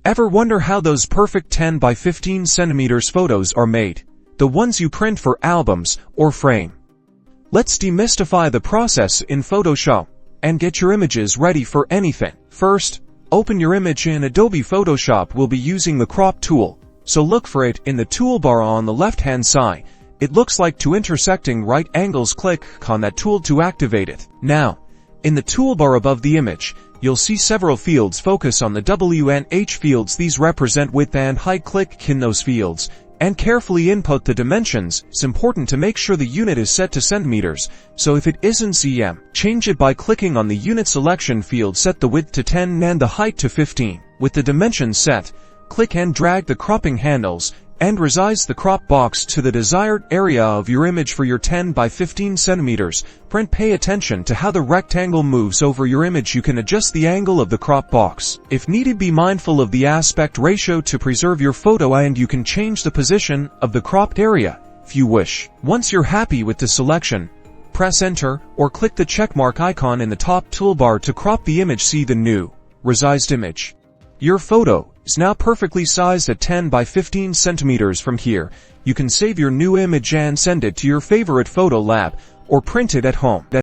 Ever wonder how those perfect 10 by 15 centimeters photos are made? The ones you print for albums or frame. Let's demystify the process in Photoshop and get your images ready for anything. First, open your image in Adobe Photoshop. We'll be using the crop tool, so look for it in the toolbar on the left-hand side. It looks like two intersecting right angles. Click on that tool to activate it. Now, in the toolbar above the image, you'll see several fields. Focus on the W and H fields. These represent width and height. Click in those fields and carefully input the dimensions. It's important to make sure the unit is set to centimeters, so if it isn't cm, change it by clicking on the unit selection field. Set the width to 10 and the height to 15. With the dimensions set, click and drag the cropping handles and resize the crop box to the desired area of your image for your 10 by 15 centimeters. Print. Pay attention to how the rectangle moves over your image. You can adjust the angle of the crop box. If needed, be mindful of the aspect ratio to preserve your photo, and you can change the position of the cropped area if you wish. Once you're happy with the selection, press enter or click the checkmark icon in the top toolbar to crop the image. See the new, resized image. Your photo is now perfectly sized at 10 by 15 centimeters. From here, you can save your new image and send it to your favorite photo lab or print it at home.